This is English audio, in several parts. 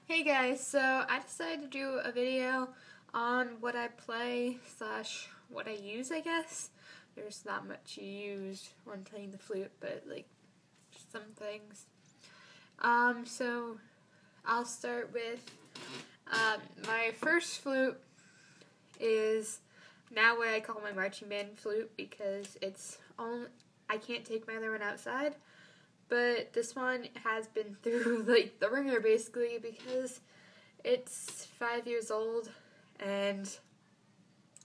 Hey guys, so I decided to do a video on what I play slash what I use, I guess. There's not much you use when playing the flute, but like some things. So I'll start with my first flute is now what I call my marching band flute because I can't take my other one outside. But this one has been through like the ringer basically because it's 5 years old, and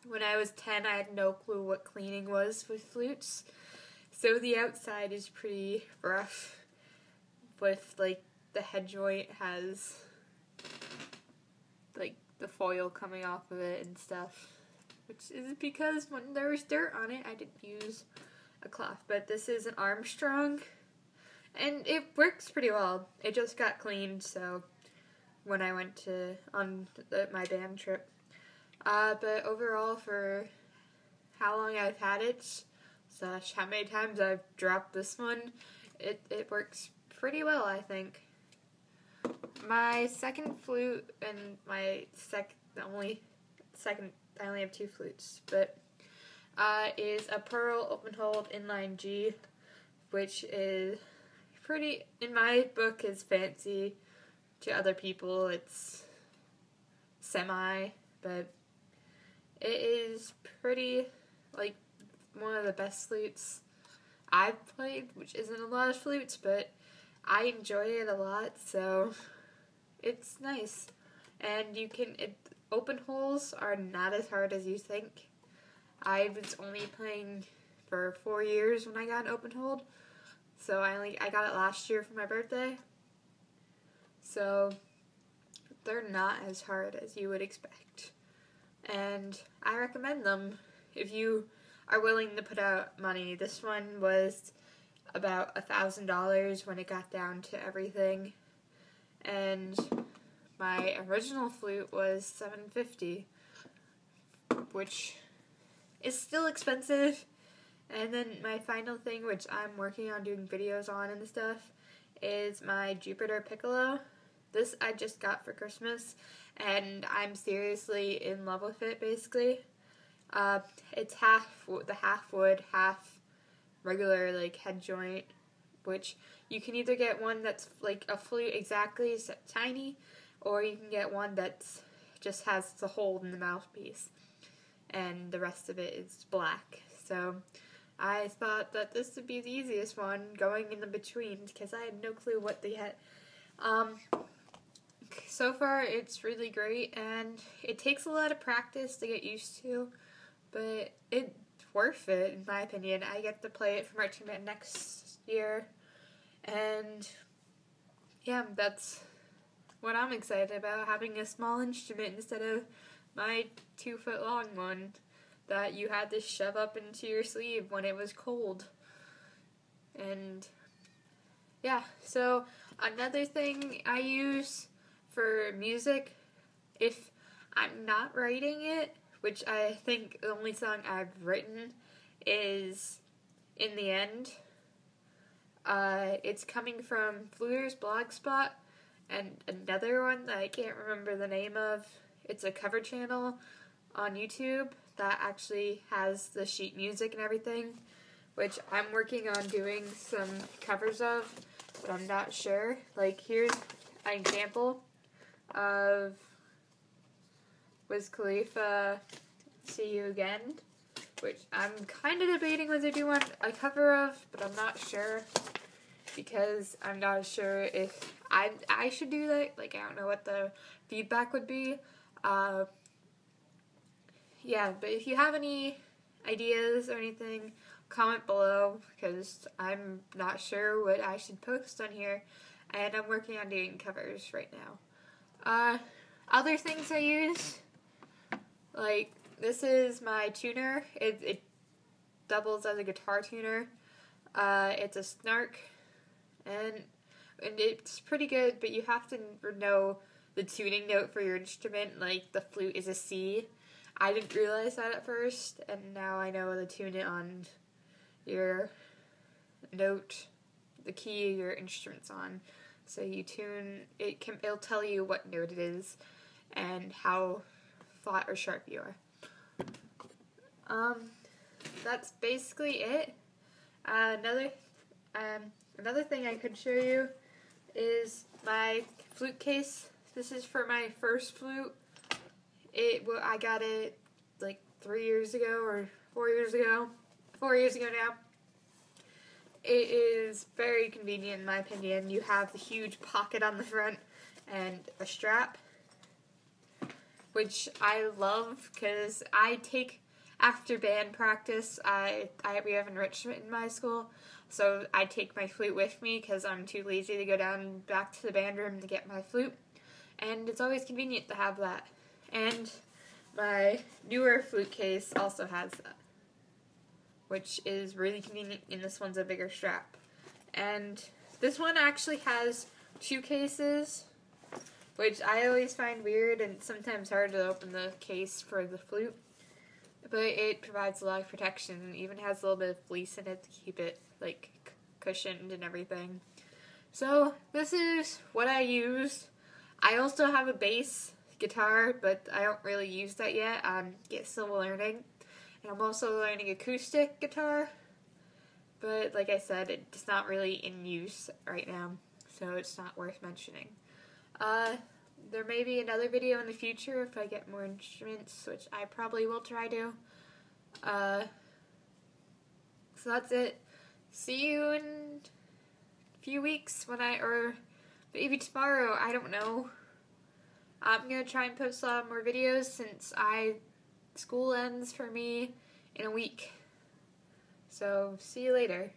when I was 10 I had no clue what cleaning was with flutes. So the outside is pretty rough with like the head joint has like the foil coming off of it and stuff. Which is because when there was dirt on it I didn't use a cloth. But this is an Armstrong. And it works pretty well. It just got cleaned, so when I went on my band trip. But overall, for how long I've had it, slash how many times I've dropped this one, it works pretty well, I think. My second flute, and my I only have two flutes, but is a pearl open hold inline G, which is pretty, in my book, is fancy. To other people it's semi, but it is pretty, like, one of the best flutes I've played, which isn't a lot of flutes, but I enjoy it a lot, so it's nice. And open holes are not as hard as you think. I was only playing for 4 years when I got an open hold. So I got it last year for my birthday. So they're not as hard as you would expect. And I recommend them if you are willing to put out money. This one was about $1,000 when it got down to everything. And my original flute was $750, which is still expensive. And then my final thing, which I'm working on doing videos on and stuff, is my Jupiter Piccolo. This I just got for Christmas, and I'm seriously in love with it, basically. It's half wood, half regular, like, head joint, which you can either get one that's like a flute exactly, tiny, or you can get one that's just has the hole in the mouthpiece, and the rest of it is black. So I thought that this would be the easiest one, going in the between, because I had no clue what they had. So far, it's really great, and it takes a lot of practice to get used to, but it's worth it, in my opinion. I get to play it for marching band next year, and yeah, that's what I'm excited about, having a small instrument instead of my 2-foot-long one that you had to shove up into your sleeve when it was cold. And yeah, so another thing I use for music, if I'm not writing it, which I think the only song I've written is In the End. It's coming from Fluter's Blogspot and another one that I can't remember the name of. It's a cover channel on YouTube that actually has the sheet music and everything, which I'm working on doing some covers of, but I'm not sure. Like, here's an example of Wiz Khalifa, See You Again, which I'm kind of debating whether to do a cover of, but I'm not sure, because I'm not sure if I should do that. Like, I don't know what the feedback would be. Yeah, but if you have any ideas or anything, comment below, because I'm not sure what I should post on here, and I'm working on doing covers right now. Other things I use, like, this is my tuner. It doubles as a guitar tuner. It's a Snark, and it's pretty good, but you have to know the tuning note for your instrument. Like, the flute is a C. I didn't realize that at first, and now I know to tune it on your note, the key your instrument's on. So you tune, it'll tell you what note it is and how flat or sharp you are. That's basically it. Another thing I could show you is my flute case. This is for my first flute. I got it like 3 years ago or 4 years ago. 4 years ago now. It is very convenient in my opinion. You have the huge pocket on the front and a strap, which I love because after band practice, we have enrichment in my school, so I take my flute with me because I'm too lazy to go down back to the band room to get my flute, and it's always convenient to have that. And my newer flute case also has that, which is really convenient, and this one's a bigger strap. And this one actually has 2 cases, which I always find weird and sometimes hard to open the case for the flute. But it provides a lot of protection and even has a little bit of fleece in it to keep it like cushioned and everything. So this is what I use. I also have a bass guitar, but I don't really use that yet. I'm still learning. And I'm also learning acoustic guitar, but like I said, it's not really in use right now, so it's not worth mentioning. There may be another video in the future if I get more instruments, which I probably will try to. So that's it. See you in a few weeks or maybe tomorrow, I don't know. I'm going to try and post a lot more videos since school ends for me in a week. So, see you later.